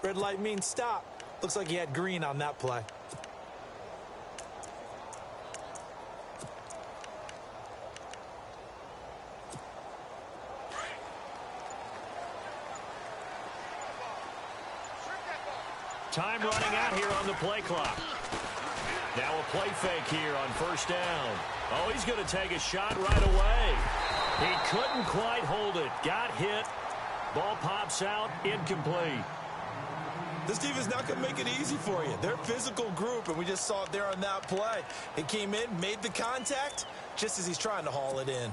Red light means stop. Looks like he had green on that play. Time running out here on the play clock. Now a play fake here on first down. Oh, he's going to take a shot right away. He couldn't quite hold it. Got hit. Ball pops out. Incomplete. This defense is not going to make it easy for you. They're a physical group, and we just saw it there on that play. He came in, made the contact, just as he's trying to haul it in.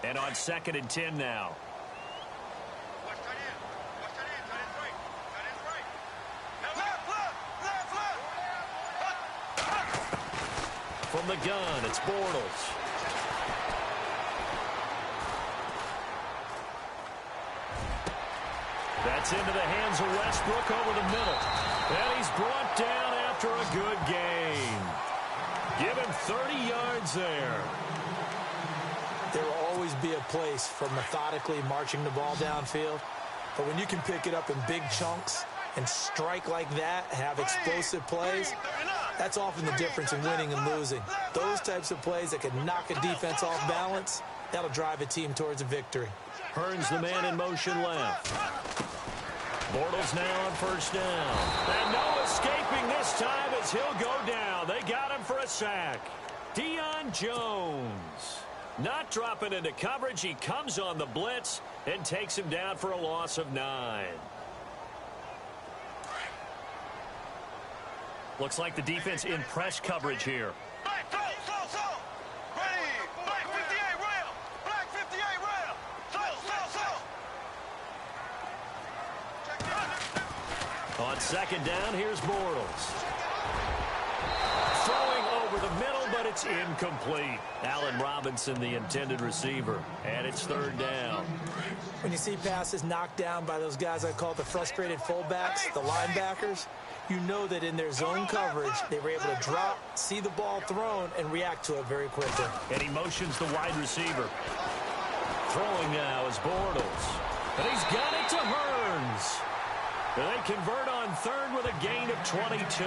And on 2nd and 10 now. From the gun, it's Bortles. That's into the hands of Westbrook over the middle. And he's brought down after a good gain. Give him 30 yards there. There will always be a place for methodically marching the ball downfield. But when you can pick it up in big chunks and strike like that, have explosive plays, that's often the difference in winning and losing. Those types of plays that can knock a defense off balance, that'll drive a team towards a victory. Hearns the man in motion left. Bortles now on first down. And no escaping this time as he'll go down. They got him for a sack. Deion Jones. Not dropping into coverage. He comes on the blitz and takes him down for a loss of 9. Looks like the defense in press coverage here. On 2nd down, here's Bortles. Throwing over the middle, but it's incomplete. Allen Robinson, the intended receiver. And it's 3rd down. When you see passes knocked down by those guys I call the frustrated fullbacks, the linebackers, you know that in their zone coverage, they were able to drop, see the ball thrown, and react to it very quickly. And he motions the wide receiver. Throwing now is Bortles. And he's got it to Hearns. And they convert on 3rd with a gain of 22.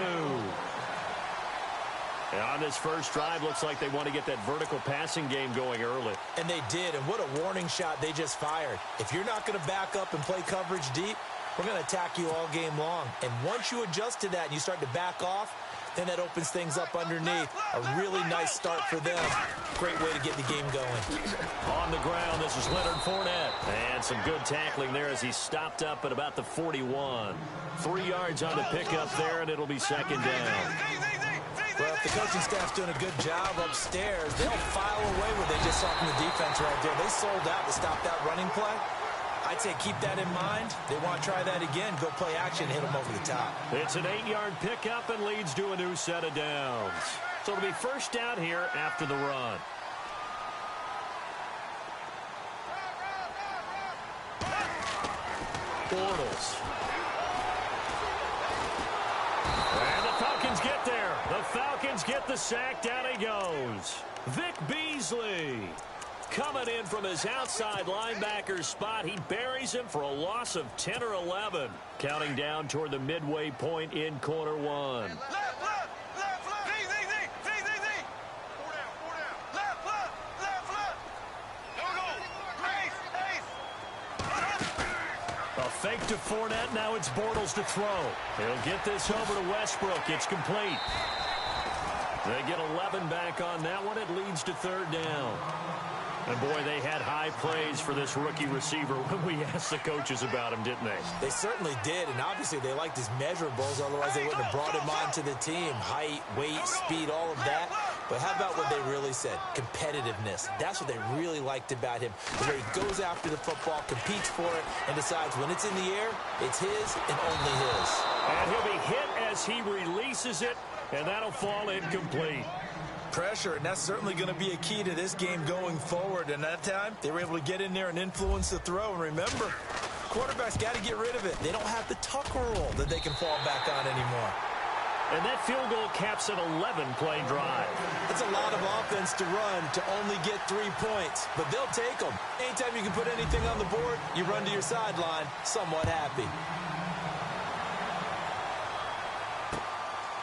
And on this first drive, looks like they want to get that vertical passing game going early. And they did, and what a warning shot they just fired. If you're not going to back up and play coverage deep, we're going to attack you all game long. And once you adjust to that and you start to back off, then that opens things up underneath. A really nice start for them. Great way to get the game going. On the ground, this is Leonard Fournette. And some good tackling there as he stopped up at about the 41. 3 yards on the pickup there, and it'll be 2nd down. Well, if the coaching staff's doing a good job upstairs, they'll file away what they just saw from the defense right there. They sold out to stop that running play. I'd say keep that in mind. They want to try that again. Go play action, hit them over the top. It's an 8-yard pickup and leads to a new set of downs. So it'll be first down here after the run. Bortles. And the Falcons get there. The Falcons get the sack. Down he goes. Vic Beasley. Coming in from his outside linebacker spot, he buries him for a loss of 10 or 11. Counting down toward the midway point in quarter 1. A fake to Fournette, now it's Bortles to throw. He'll get this over to Westbrook. It's complete. They get 11 back on that one. It leads to 3rd down. And, boy, they had high praise for this rookie receiver when we asked the coaches about him, didn't they? They certainly did, and obviously they liked his measurables. Otherwise, they wouldn't have brought him onto the team. Height, weight, speed, all of that. But how about what they really said? Competitiveness. That's what they really liked about him. The way he goes after the football, competes for it, and decides when it's in the air, it's his and only his. And he'll be hit as he releases it, and that'll fall incomplete. Pressure, and that's certainly going to be a key to this game going forward. And that time, they were able to get in there and influence the throw. And remember, quarterbacks got to get rid of it. They don't have the tuck rule that they can fall back on anymore. And that field goal caps an 11-play drive. It's a lot of offense to run to only get 3 points, but they'll take them. Anytime you can put anything on the board, you run to your sideline somewhat happy.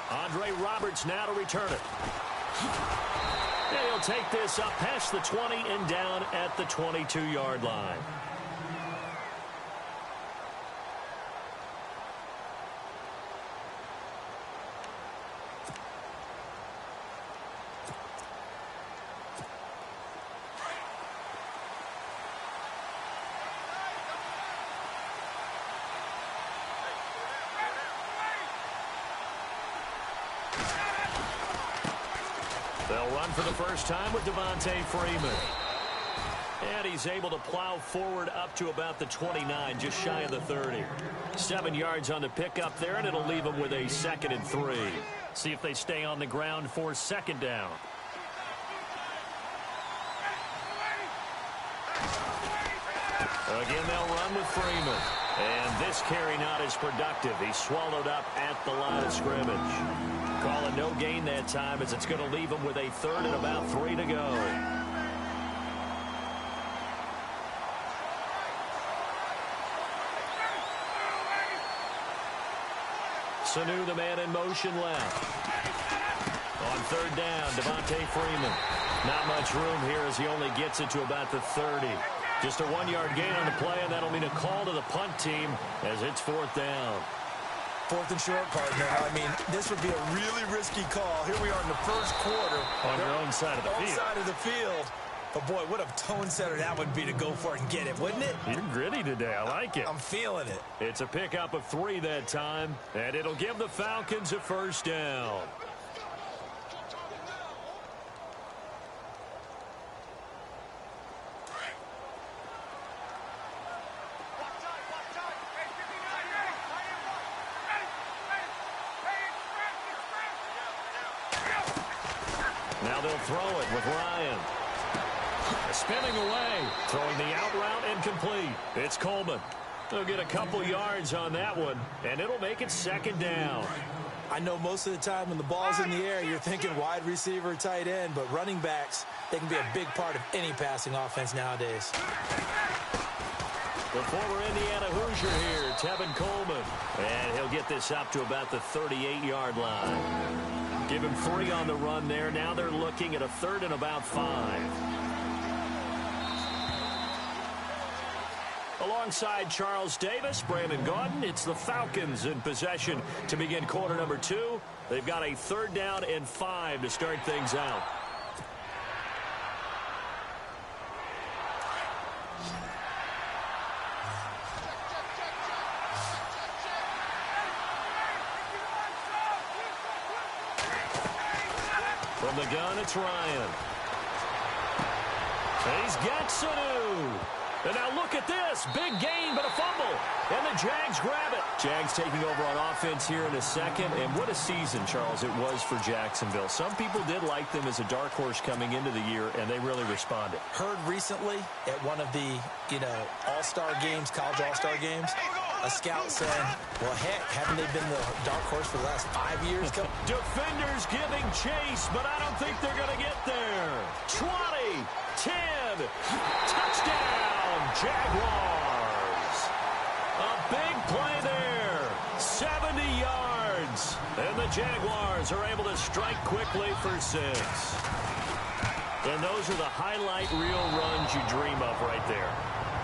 Andre Roberts now to return it. And he'll take this up past the 20 and down at the 22-yard line. They'll run for the first time with Devontae Freeman. And he's able to plow forward up to about the 29, just shy of the 30. 7 yards on the pickup there, and it'll leave them with a 2nd and 3. See if they stay on the ground for 2nd down. Again, they'll run with Freeman. And this carry not as productive. He's swallowed up at the line of scrimmage. Call it no gain that time, as it's going to leave him with a 3rd and about 3 to go. Sanu, the man in motion left. On 3rd down, Devontae Freeman. Not much room here as he only gets it to about the 30. Just a 1-yard gain on the play, and that'll mean a call to the punt team as it's 4th down. 4th and short, partner. I mean, this would be a really risky call. Here we are in the first quarter. On your own side of the field. Side of the field. But, boy, what a tone setter that would be to go for it and get it, wouldn't it? You're gritty today. I like it. I'm feeling it. It's a pickup of 3 that time, and it'll give the Falcons a 1st down. Now they'll throw it with Ryan. Spinning away. Throwing the out route incomplete. It's Coleman. They'll get a couple yards on that one, and it'll make it 2nd down. I know most of the time when the ball's in the air, you're thinking wide receiver, tight end, but running backs, they can be a big part of any passing offense nowadays. The former Indiana Hoosier here, Tevin Coleman. And he'll get this up to about the 38-yard line. Give him 3 on the run there. Now they're looking at a 3rd and about 5. Alongside Charles Davis, Brandon Gaudin, it's the Falcons in possession to begin quarter number 2. They've got a 3rd down and 5 to start things out. From the gun, it's Ryan. He's got Sanu. And now look at this. Big gain, but a fumble. And the Jags grab it. Jags taking over on offense here in a second. And what a season, Charles, it was for Jacksonville. Some people did like them as a dark horse coming into the year, and they really responded. Heard recently at one of the, all-star games, college all-star games, a scout saying, well, heck, haven't they been the dark horse for the last 5 years? Defenders giving chase, but I don't think they're going to get there. 20, 10, touchdown, Jaguars. A big play there, 70 yards. And the Jaguars are able to strike quickly for 6. And those are the highlight reel runs you dream of right there.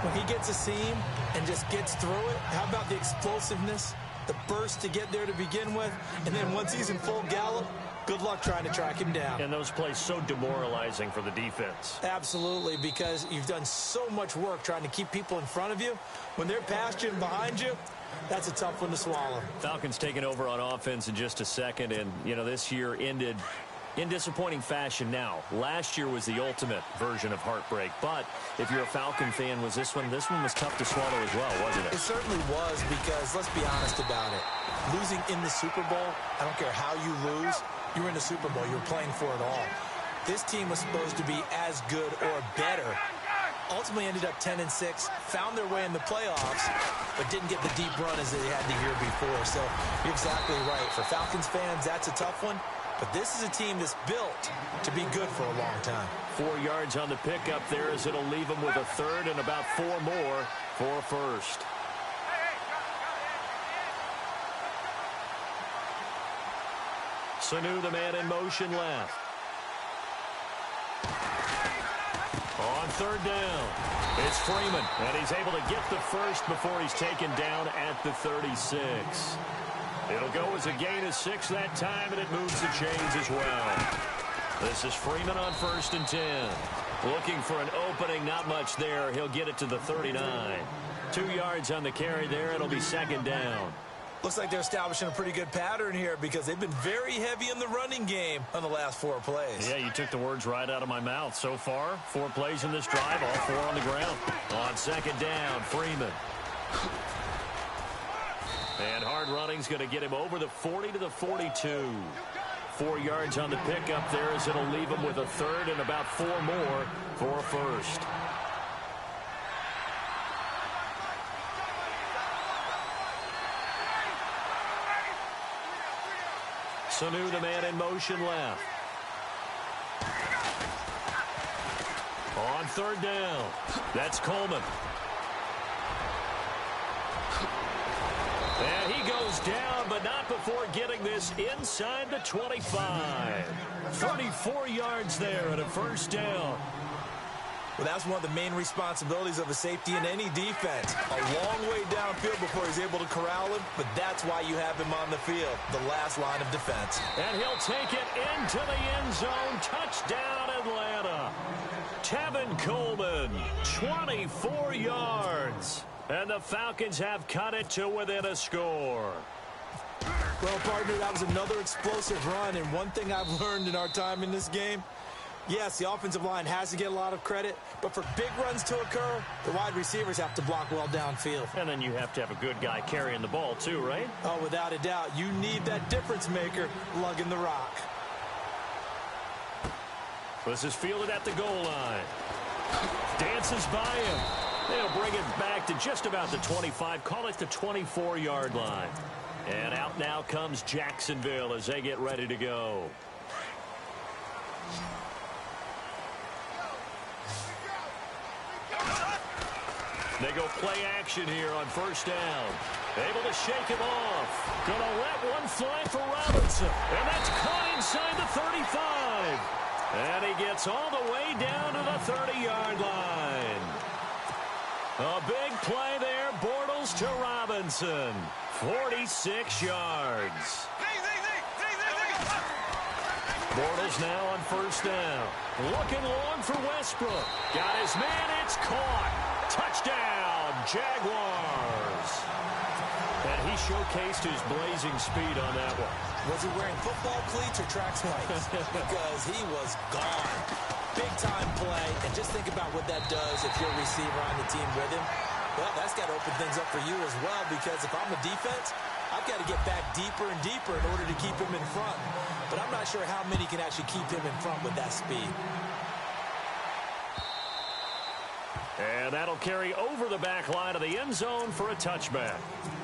When he gets a seam and just gets through it, how about the explosiveness, the burst to get there to begin with, and then once he's in full gallop, good luck trying to track him down. And those plays so demoralizing for the defense. Absolutely, because you've done so much work trying to keep people in front of you. When they're past you and behind you, that's a tough one to swallow. Falcons taking over on offense in just a second, and, this year ended in disappointing fashion now. Last year was the ultimate version of heartbreak, but if you're a Falcon fan, was this one was tough to swallow as well, wasn't it? It certainly was, because let's be honest about it. Losing in the Super Bowl, I don't care how you lose, you're in the Super Bowl, you're playing for it all. This team was supposed to be as good or better ultimately ended up 10-6, found their way in the playoffs, but didn't get the deep run as they had the year before. So you're exactly right. For Falcons fans, that's a tough one. But this is a team that's built to be good for a long time. 4 yards on the pickup there as it'll leave them with a third and about 4 more for a first. Sanu, the man in motion left. On third down, it's Freeman, and he's able to get the first before he's taken down at the 36. It'll go as a gain of 6 that time, and it moves the chains as well. This is Freeman on 1st and 10. Looking for an opening, not much there. He'll get it to the 39. 2 yards on the carry there. It'll be 2nd down. Looks like they're establishing a pretty good pattern here because they've been very heavy in the running game on the last 4 plays. Yeah, you took the words right out of my mouth. So far, 4 plays in this drive, all 4 on the ground. On 2nd down, Freeman. And hard running's going to get him over the 40 to the 42. 4 yards on the pickup there as it'll leave him with a third and about 4 more for a first. Sanu, the man in motion left. On 3rd down, that's Coleman. And he goes down, but not before getting this inside the 25. 34 yards there at a 1st down. Well, that's one of the main responsibilities of a safety in any defense. A long way downfield before he's able to corral him, but that's why you have him on the field, the last line of defense. And he'll take it into the end zone. Touchdown, Atlanta. Tevin Coleman, 24 yards. And the Falcons have cut it to within a score. Well, partner, that was another explosive run, and one thing I've learned in our time in this game, yes, the offensive line has to get a lot of credit, but for big runs to occur, the wide receivers have to block well downfield. And then you have to have a good guy carrying the ball too, right? Oh, without a doubt. You need that difference maker lugging the rock. This is fielded at the goal line. Dances by him. They'll bring it back to just about the 25. Call it the 24-yard line. And out now comes Jacksonville as they get ready to go. They go play action here on 1st down. Able to shake him off. Gonna let one fly for Robinson. And that's caught inside the 35. And he gets all the way down to the 30-yard line. A big play there. Bortles to Robinson. 46 yards. Bortles now on 1st down. Looking long for Westbrook. Got his man. It's caught. Touchdown, Jaguars. And he showcased his blazing speed on that one. Was he wearing football cleats or track spikes? Because he was gone. Big-time play. And just think about what that does if you're a receiver on the team with him. Well, that's got to open things up for you as well, because if I'm a defense, I've got to get back deeper and deeper in order to keep him in front. But I'm not sure how many can actually keep him in front with that speed. And that'll carry over the back line of the end zone for a touchback.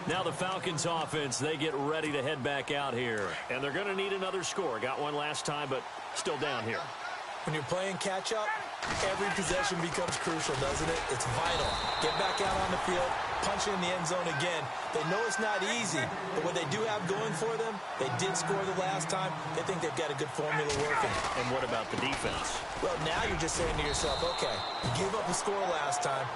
Now the Falcons offense, they get ready to head back out here. And they're going to need another score. Got one last time, but still down here. When you're playing catch-up, every possession becomes crucial, doesn't it? It's vital. Get back out on the field, punch it in the end zone again. They know it's not easy, but what they do have going for them, they did score the last time. They think they've got a good formula working. And what about the defense? Well, now you're just saying to yourself, okay, give up a score last time.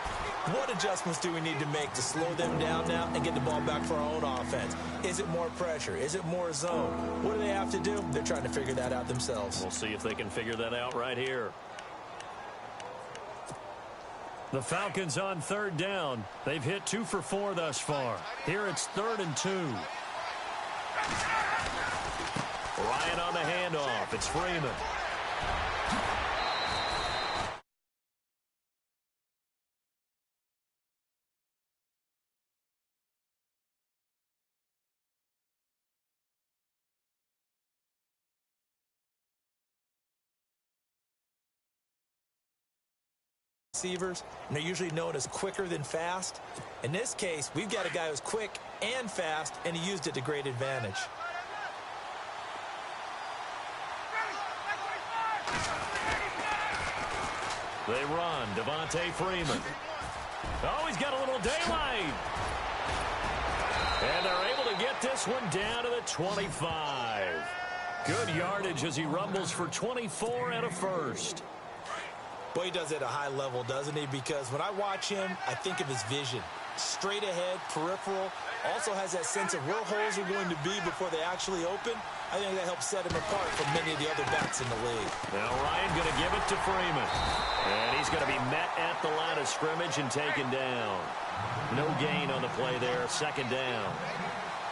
What adjustments do we need to make to slow them down now and get the ball back for our own offense? Is it more pressure? Is it more zone? What do they have to do? They're trying to figure that out themselves. We'll see if they can figure that out right here. The Falcons on 3rd down. They've hit 2 for 4 thus far. Here it's 3rd and 2. Ryan on the handoff. It's Freeman. receivers, and they're usually known as quicker than fast. In this case, we've got a guy who's quick and fast, and he used it to great advantage. They run. Devontae Freeman. Oh, he's got a little daylight. And they're able to get this one down to the 25. Good yardage as he rumbles for 24 and a first. Boy, he does it at a high level, doesn't he? Because when I watch him, I think of his vision. Straight ahead, peripheral. Also has that sense of where holes are going to be before they actually open. I think that helps set him apart from many of the other backs in the league. Now Ryan going to give it to Freeman. And he's going to be met at the line of scrimmage and taken down. No gain on the play there. Second down.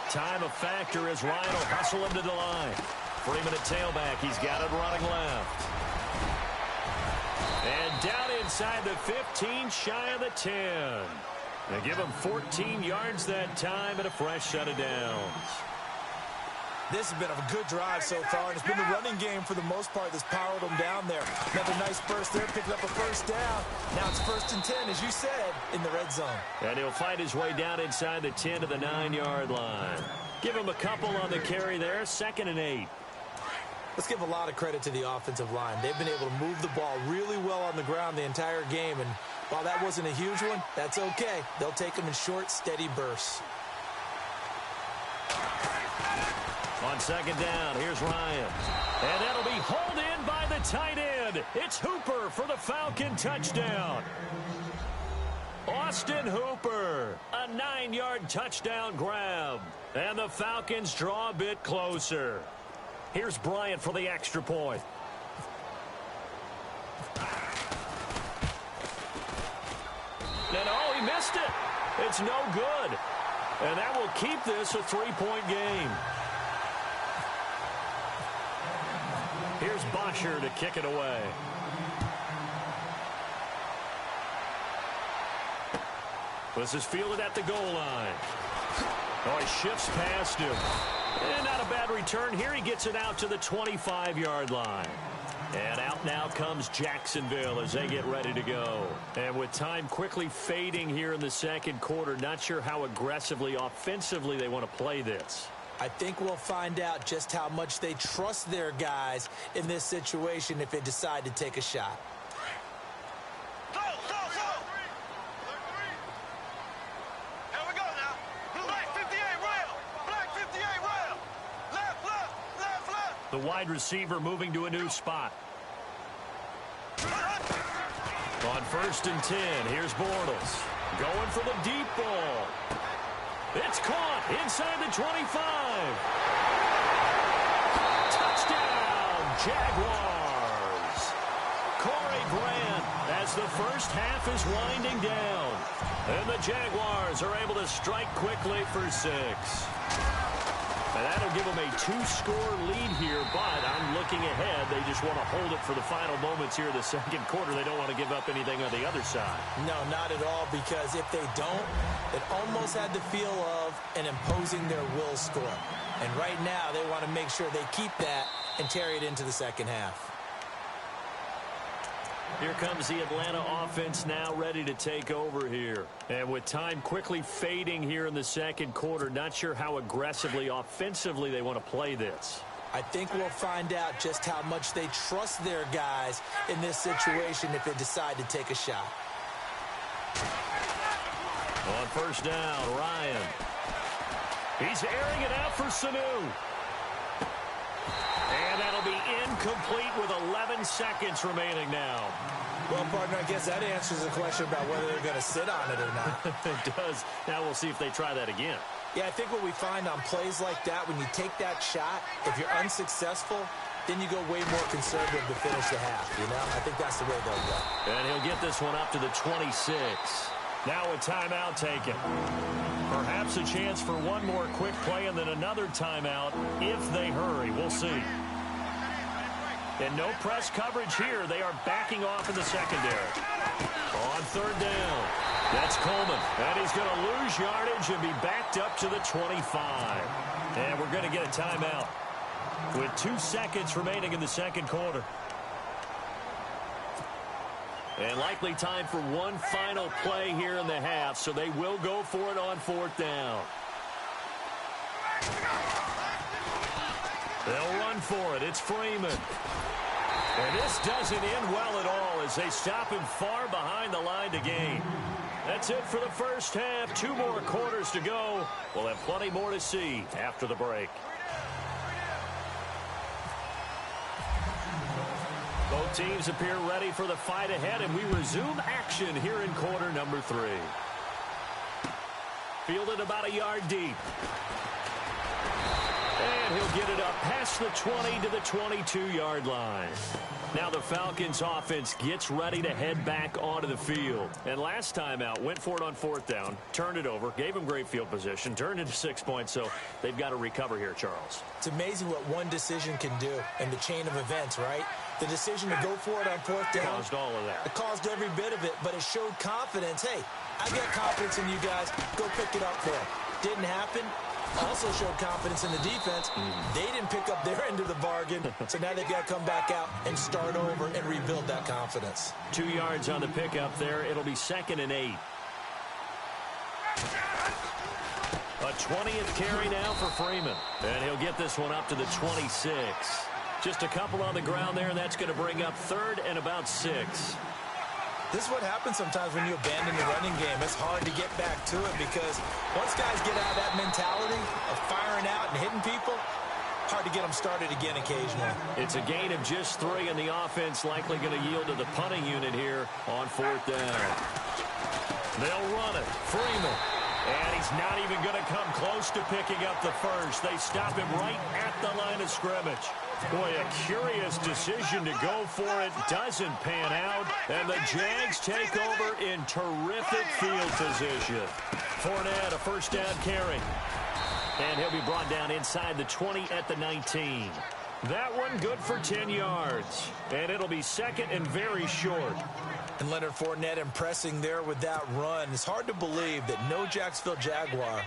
Time a factor as Ryan will hustle him to the line. Freeman at tailback. He's got it running left. And down inside the 15, shy of the 10. They give him 14 yards that time and a fresh set of downs. This has been a good drive so far, and it's been the running game for the most part that's powered them down there. Another nice burst there, picking up a first down. Now it's 1st and 10, as you said, in the red zone. And he'll fight his way down inside the 10 to the 9-yard line. Give him a couple on the carry there, 2nd and 8. Let's give a lot of credit to the offensive line. They've been able to move the ball really well on the ground the entire game, and while that wasn't a huge one, that's okay. They'll take them in short, steady bursts. On 2nd down, here's Ryan. And that'll be hauled in by the tight end. It's Hooper for the Falcon touchdown. Austin Hooper, a 9-yard touchdown grab. And the Falcons draw a bit closer. Here's Bryant for the extra point. And oh, he missed it. It's no good. And that will keep this a 3-point game. Here's Bosher to kick it away. This is fielded at the goal line. Oh, he shifts past him. And not a bad return here. He gets it out to the 25-yard line. And out now comes Jacksonville as they get ready to go. And with time quickly fading here in the second quarter, not sure how aggressively, offensively they want to play this. I think we'll find out just how much they trust their guys in this situation if they decide to take a shot. Go! Here we go now. Black 58 rail. Black 58 rail. Left. The wide receiver moving to a new spot. On 1st and 10, here's Bortles. Going for the deep ball. It's caught inside the 25. Touchdown, Jaguars. Corey Grant as the first half is winding down. And the Jaguars are able to strike quickly for 6. And that'll give them a 2-score lead here, but I'm looking ahead. They just want to hold it for the final moments here in the second quarter. They don't want to give up anything on the other side. No, not at all, because if they don't, it almost had the feel of an imposing their will score. And right now, they want to make sure they keep that and carry it into the second half. Here comes the Atlanta offense now ready to take over here. And with time quickly fading here in the second quarter, not sure how aggressively, offensively they want to play this. I think we'll find out just how much they trust their guys in this situation if they decide to take a shot. On 1st down, Ryan. He's airing it out for Sanu. And that'll be incomplete with 11 seconds remaining now. Well, partner, I guess that answers the question about whether they're going to sit on it or not. It does. Now we'll see if they try that again. Yeah, I think what we find on plays like that, when you take that shot, if you're unsuccessful, then you go way more conservative to finish the half, you know? I think that's the way they'll go. And he'll get this one up to the 26. Now a timeout taken. Perhaps a chance for one more quick play and then another timeout if they hurry. We'll see. And no press coverage here. They are backing off in the secondary. On 3rd down. That's Coleman. And he's going to lose yardage and be backed up to the 25. And we're going to get a timeout with 2 seconds remaining in the second quarter. And likely time for one final play here in the half, so they will go for it on 4th down. They'll run for it. It's Freeman. And this doesn't end well at all as they stop him far behind the line to gain. That's it for the first half. 2 more quarters to go. We'll have plenty more to see after the break. Both teams appear ready for the fight ahead, and we resume action here in quarter number 3. Fielded about a yard deep. And he'll get it up past the 20 to the 22-yard line. Now the Falcons offense gets ready to head back onto the field. And last time out, went for it on 4th down, turned it over, gave him great field position, turned into 6 points, so they've got to recover here, Charles. It's amazing what one decision can do in the chain of events, right? The decision to go for it on 4th down. Caused all of that. It caused every bit of it, but it showed confidence. Hey, I got confidence in you guys. Go pick it up for them. Didn't happen. Also showed confidence in the defense. They didn't pick up their end of the bargain, so now they've got to come back out and start over and rebuild that confidence. 2 yards on the pickup there. It'll be 2nd and 8. A 20th carry now for Freeman. And he'll get this one up to the 26. Just a couple on the ground there, and that's going to bring up 3rd and about 6. This is what happens sometimes when you abandon the running game. It's hard to get back to it because once guys get out of that mentality of firing out and hitting people, hard to get them started again occasionally. It's a gain of just 3, and the offense likely going to yield to the punting unit here on 4th down. They'll run it. Freeman. And he's not even going to come close to picking up the first. They stop him right at the line of scrimmage. Boy, a curious decision to go for it. Doesn't pan out. And the Jags take over in terrific field position. Fournette, a first down carry. And he'll be brought down inside the 20 at the 19. That one good for 10 yards. And it'll be 2nd and very short. And Leonard Fournette impressing there with that run. It's hard to believe that no Jacksonville Jaguar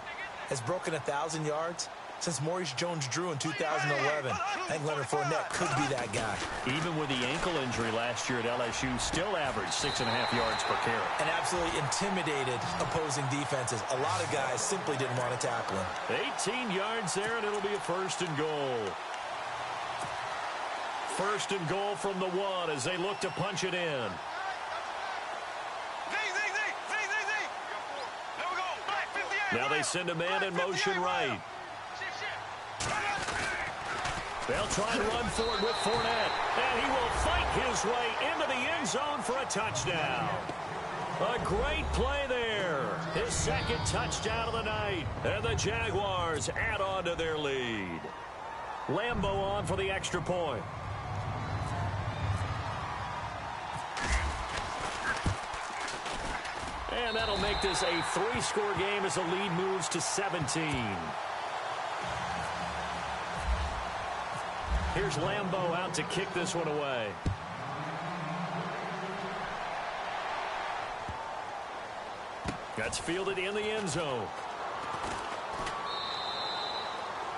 has broken 1,000 yards since Maurice Jones-Drew in 2011. I think Leonard Fournette could be that guy. Even with the ankle injury last year at LSU, still averaged 6.5 yards per carry. And absolutely intimidated opposing defenses. A lot of guys simply didn't want to tackle him. 18 yards there, and it'll be a 1st and goal. 1st and goal from the 1 as they look to punch it in. Now they send a man in motion right. They'll try and run forward with Fournette. And he will fight his way into the end zone for a touchdown. A great play there. His 2nd touchdown of the night. And the Jaguars add on to their lead. Lambeau on for the extra point. And that'll make this a 3-score game as the lead moves to 17. Here's Lambeau out to kick this one away. That's fielded in the end zone.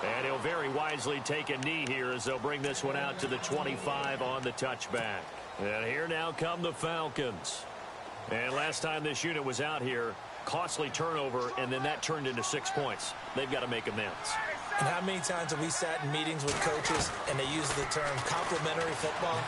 And he'll very wisely take a knee here as they'll bring this one out to the 25 on the touchback. And here now come the Falcons. And last time this unit was out here, costly turnover, and then that turned into 6 points. They've got to make amends. And how many times have we sat in meetings with coaches and they use the term complementary football?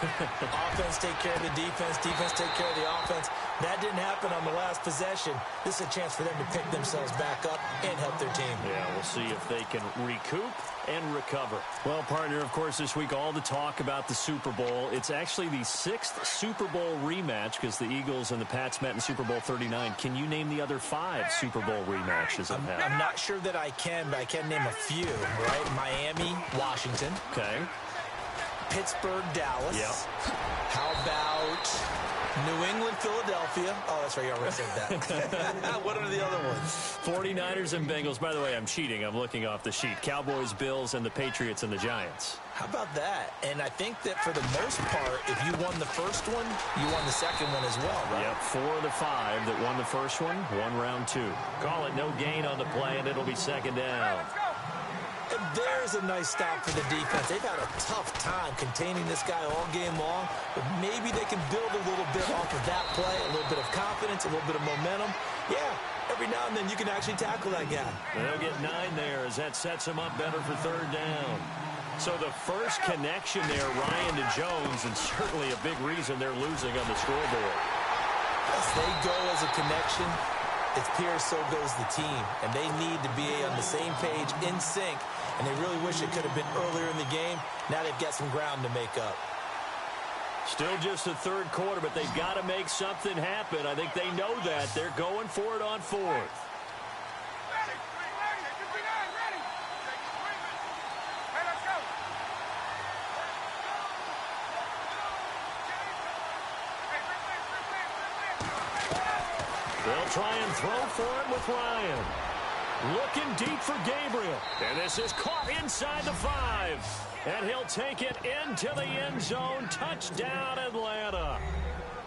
Offense take care of the defense, defense take care of the offense. That didn't happen on the last possession. This is a chance for them to pick themselves back up and help their team. Yeah, we'll see if they can recoup and recover. Well, partner, of course, this week all the talk about the Super Bowl. It's actually the 6th Super Bowl rematch because the Eagles and the Pats met in Super Bowl 39. Can you name the other 5 Super Bowl rematches? I'm not sure that I can, but I can name a few, right? Miami, Washington. Okay. Pittsburgh, Dallas. Yep. How about New England, Philadelphia? Oh, that's right. You already said that. What are the other ones? 49ers and Bengals. By the way, I'm cheating. I'm looking off the sheet. Cowboys, Bills, and the Patriots and the Giants. How about that? And I think that for the most part, if you won the first one, you won the second one as well, right? Yep, 4 of the 5 that won the first one, won round 2. Call it no gain on the play, and it'll be 2nd down. And there's a nice stop for the defense. They've had a tough time containing this guy all game long, but maybe they can build a little bit off of that play, a little bit of confidence, a little bit of momentum. Yeah, every now and then you can actually tackle that guy. They'll get 9 there as that sets them up better for third down. So the first connection there, Ryan to Jones, and certainly a big reason they're losing on the scoreboard. As they go as a connection, it's Pierce, so goes the team. And they need to be on the same page, in sync. And they really wish it could have been earlier in the game. Now they've got some ground to make up. Still just the third quarter, but they've got to make something happen. I think they know that. They're going for it on fourth. They'll try and throw for it with Ryan. Looking deep for Gabriel. And this is caught inside the 5. And he'll take it into the end zone. Touchdown, Atlanta.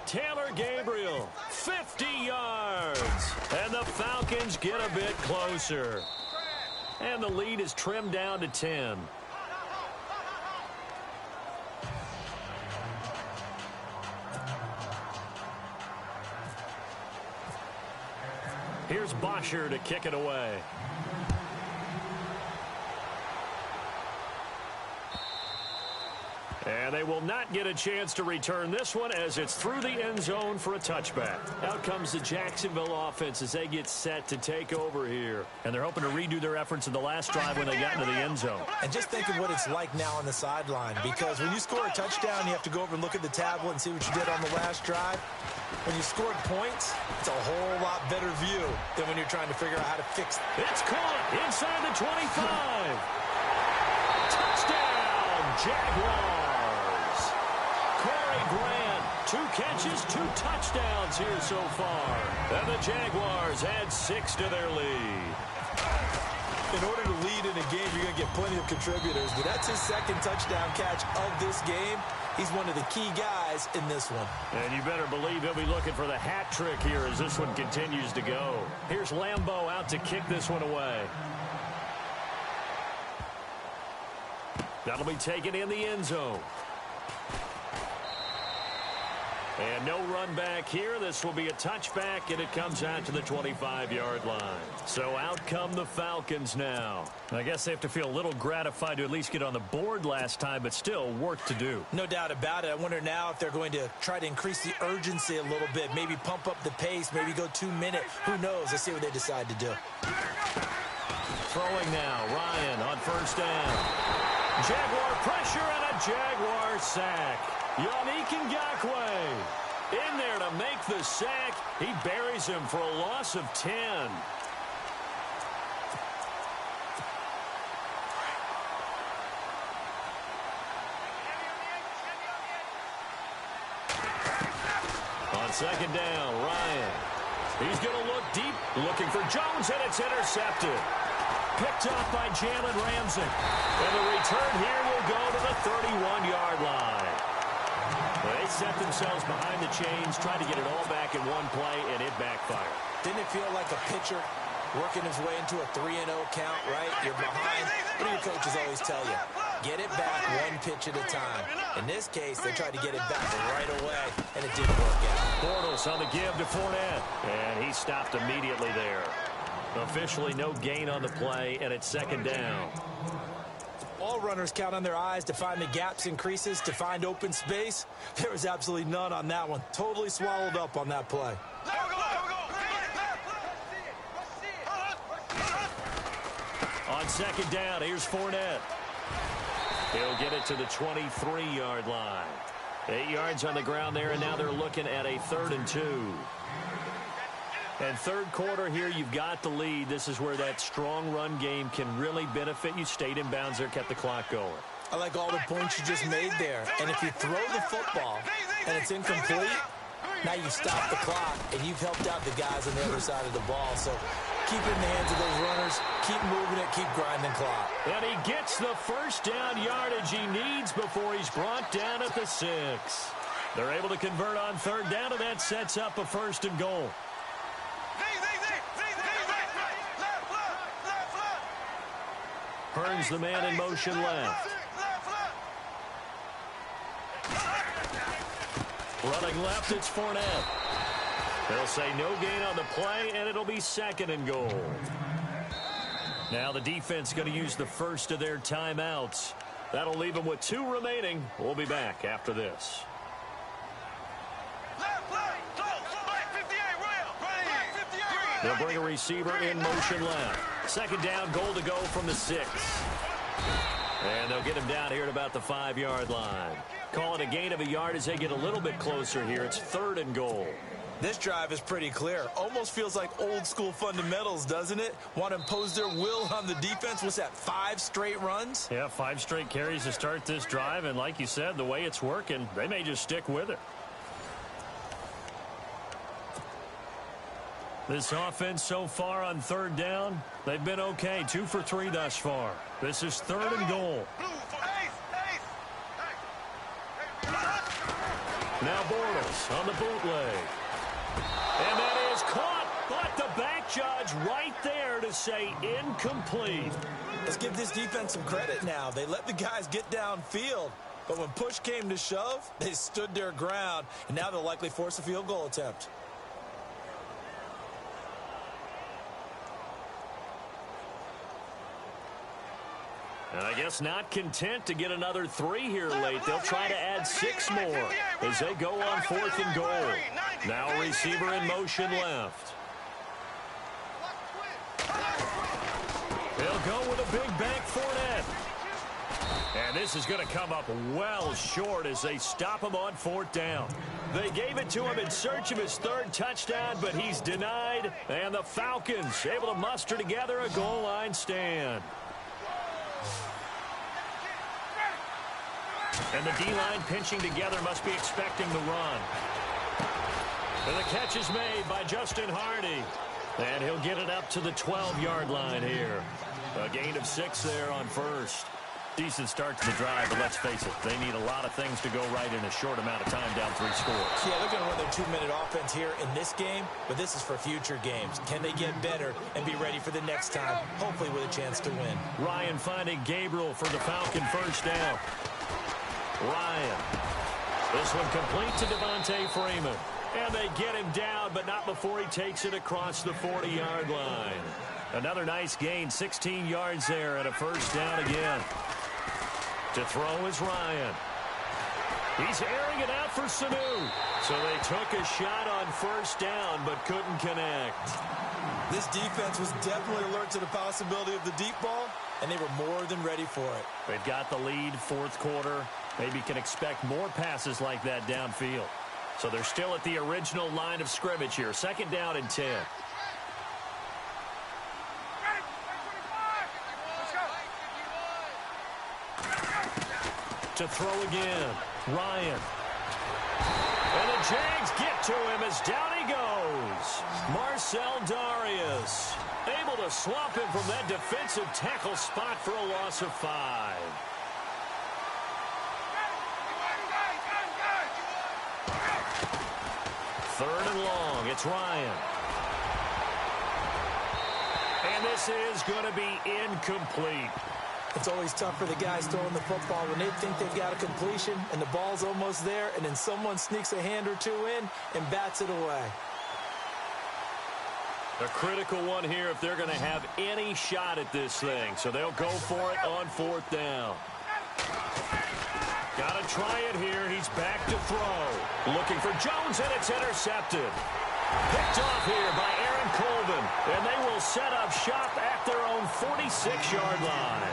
Taylor Gabriel, 50 yards. And the Falcons get a bit closer. And the lead is trimmed down to 10. Here's Bosher to kick it away. And they will not get a chance to return this one as it's through the end zone for a touchback. Out comes the Jacksonville offense as they get set to take over here. And they're hoping to redo their efforts in the last drive when they got into the end zone. And just think of what it's like now on the sideline, because when you score a touchdown, you have to go over and look at the tablet and see what you did on the last drive. When you scored points, it's a whole lot better view than when you're trying to figure out how to fix it. It's caught inside the 25. Touchdown, Jaguars. Corey Grant, 2 catches, 2 touchdowns here so far. And the Jaguars add 6 to their lead. In order to lead in a game, you're going to get plenty of contributors, but that's his second touchdown catch of this game. He's one of the key guys in this one. And you better believe he'll be looking for the hat trick here as this one continues to go. Here's Lambeau out to kick this one away. That'll be taken in the end zone. And no run back here. This will be a touchback, and it comes out to the 25-yard line. So out come the Falcons now. I guess they have to feel a little gratified to at least get on the board last time, but still work to do. No doubt about it. I wonder now if they're going to try to increase the urgency a little bit, maybe pump up the pace, maybe go 2-minute. Who knows? Let's see what they decide to do. Throwing now, Ryan on first down. Jaguar pressure and a Jaguar sack. Yannick Ngakoue in there to make the sack. He buries him for a loss of 10. On second down, Ryan. He's going to look deep, looking for Jones, and it's intercepted. Picked up by Jalen Ramsey. And the return here will go to the 31-yard line. They set themselves behind the chains, tried to get it all back in one play, and it backfired. Didn't it feel like a pitcher working his way into a 3-0 count, right? You're behind. What do your coaches always tell you? Get it back one pitch at a time. In this case, they tried to get it back right away, and it didn't work out. Bortles on the give to Fournette, and he stopped immediately there. Officially no gain on the play, and it's second down. All runners count on their eyes to find the gaps and creases, to find open space. There was absolutely none on that one. Totally swallowed up on that play. On second down, here's Fournette. He'll get it to the 23-yard line. 8 yards on the ground there, and now they're looking at a 3rd and 2. And third quarter here, you've got the lead. This is where that strong run game can really benefit you. Stayed in bounds there, kept the clock going. I like all the points you just made there. And if you throw the football and it's incomplete, now you stop the clock and you've helped out the guys on the other side of the ball. So keep it in the hands of those runners, keep moving it, keep grinding clock. And he gets the first down yardage he needs before he's brought down at the 6. They're able to convert on third down, and that sets up a 1st and goal. Hearns the man in motion left. Running left, it's Fournette. They'll say no gain on the play, and it'll be 2nd and goal. Now the defense going to use the first of their timeouts. That'll leave them with 2 remaining. We'll be back after this. They'll bring a receiver in motion left. 2nd down, goal to go from the 6. And they'll get him down here at about the 5-yard line. Call it a gain of a yard as they get a little bit closer here. It's 3rd and goal. This drive is pretty clear. Almost feels like old school fundamentals, doesn't it? Want to impose their will on the defense. What's that, 5 straight runs? Yeah, 5 straight carries to start this drive. And like you said, the way it's working, they may just stick with it. This offense so far on 3rd down, they've been okay. 2 for 3 thus far. This is 3rd and goal. Now Bortles on the bootleg. And that is caught, but the back judge right there to say incomplete. Let's give this defense some credit now. They let the guys get downfield, but when push came to shove, they stood their ground, and now they'll likely force a field goal attempt. And I guess not content to get another 3 here late. They'll try to add 6 more as they go on 4th and goal. Now a receiver in motion left. They'll go with a big bank Fournette. And this is going to come up well short as they stop him on 4th down. They gave it to him in search of his 3rd touchdown, but he's denied. And the Falcons able to muster together a goal line stand. And the D-line pinching together must be expecting the run. And the catch is made by Justin Hardy. And he'll get it up to the 12-yard line here. A gain of 6 there on 1st. Decent start to the drive, but let's face it, they need a lot of things to go right in a short amount of time down 3 scores. Yeah, they're going to run their 2-minute offense here in this game, but this is for future games. Can they get better and be ready for the next time, hopefully with a chance to win? Ryan finding Gabriel for the Falcon 1st down. Ryan. This one complete to Devontae Freeman. And they get him down, but not before he takes it across the 40-yard line. Another nice gain, 16 yards there, and a 1st down again. To throw is Ryan. He's airing it out for Sanu. So they took a shot on 1st down, but couldn't connect. This defense was definitely alert to the possibility of the deep ball, and they were more than ready for it. They've got the lead, 4th quarter. Maybe can expect more passes like that downfield. So they're still at the original line of scrimmage here. 2nd down and 10. To throw again, Ryan. And the Jags get to him as down he goes. Marcel Darius able to swamp him from that defensive tackle spot for a loss of 5. Third and long, it's Ryan. And this is going to be incomplete. It's always tough for the guys throwing the football when they think they've got a completion and the ball's almost there, and then someone sneaks a hand or 2 in and bats it away. A critical one here if they're going to have any shot at this thing. So they'll go for it on 4th down. Got to try it here. He's back to throw. Looking for Jones, and it's intercepted. Picked off here by Aaron Colvin. And they will set up shop at their own 46-yard line.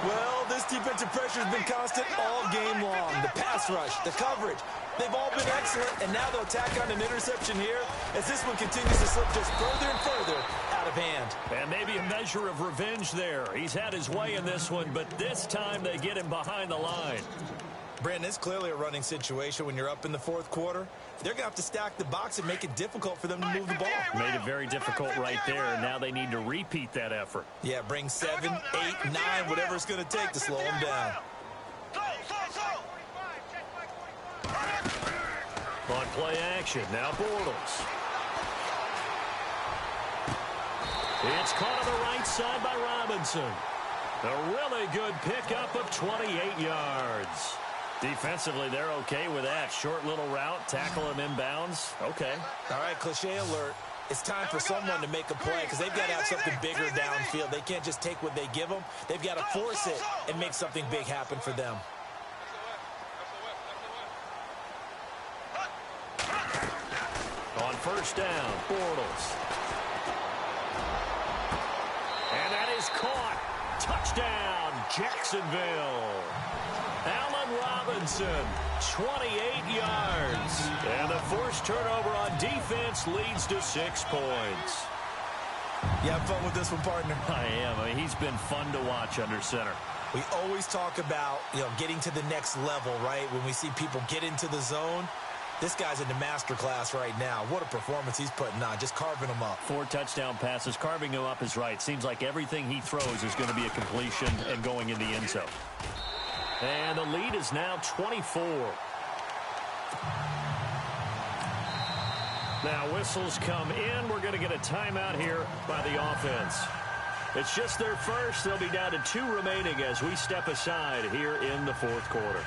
Well, this defensive pressure has been constant all game long. The pass rush, the coverage, they've all been excellent, and now they'll tack on an interception here as this one continues to slip just further and further out of hand. And maybe a measure of revenge there. He's had his way in this one, but this time they get him behind the line. Brandon, it's clearly a running situation when you're up in the 4th quarter. They're going to have to stack the box and make it difficult for them to move the ball. Made it very difficult right there, and now they need to repeat that effort. Yeah, bring 7, 8, 9, whatever it's going to take to slow them down. On play action, now Bortles. It's caught on the right side by Robinson. A really good pickup of 28 yards. Defensively, they're okay with that. Short little route, tackle him inbounds. Okay. All right, cliche alert. It's time for someone to make a play because they've got to have something bigger downfield. They can't just take what they give them. They've got to force it and make something big happen for them. On first down, Bortles. And that is caught. Touchdown, Jacksonville. Allen Robinson, 28 yards. And the forced turnover on defense leads to 6 points. You have fun with this one, partner? I am. I mean, he's been fun to watch under center. We always talk about, getting to the next level, right? When we see people get into the zone. This guy's in the master class right now. What a performance he's putting on, just carving them up. 4 touchdown passes. Carving him up is right. Seems like everything he throws is going to be a completion and going in the end zone. And the lead is now 24. Now whistles come in. We're going to get a timeout here by the offense. It's just their first. They'll be down to 2 remaining as we step aside here in the 4th quarter.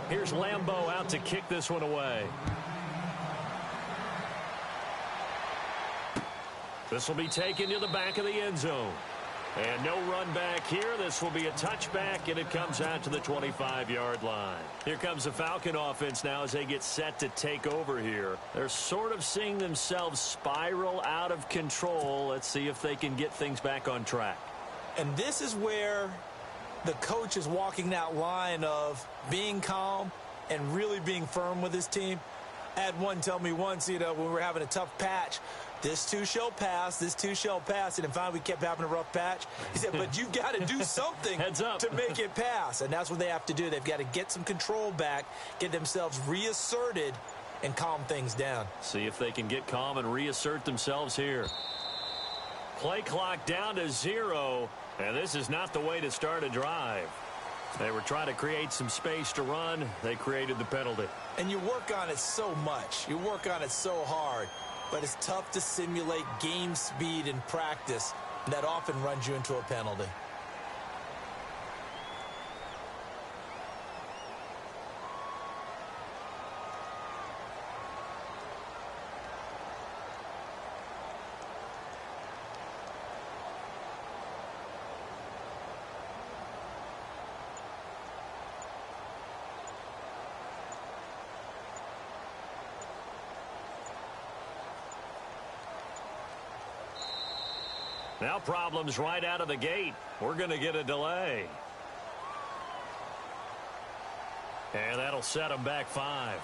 Here's Lambeau out to kick this one away. This will be taken to the back of the end zone. And no run back here. This will be a touchback, and it comes out to the 25-yard line. Here comes the Falcon offense now as they get set to take over here. They're sort of seeing themselves spiral out of control. Let's see if they can get things back on track. And this is where the coach is walking that line of being calm and really being firm with his team. I had one tell me once, when we were having a tough patch, this too shall pass, this too shall pass. And finally, we kept having a rough patch. He said, but you've got to do something Heads up. to make it pass. And that's what they have to do. They've got to get some control back, get themselves reasserted, and calm things down. See if they can get calm and reassert themselves here. Play clock down to 0. And this is not the way to start a drive. They were trying to create some space to run. They created the penalty. And you work on it so much. You work on it so hard. But it's tough to simulate game speed in practice. And that often runs you into a penalty. Now problems right out of the gate. We're going to get a delay. And that'll set them back 5.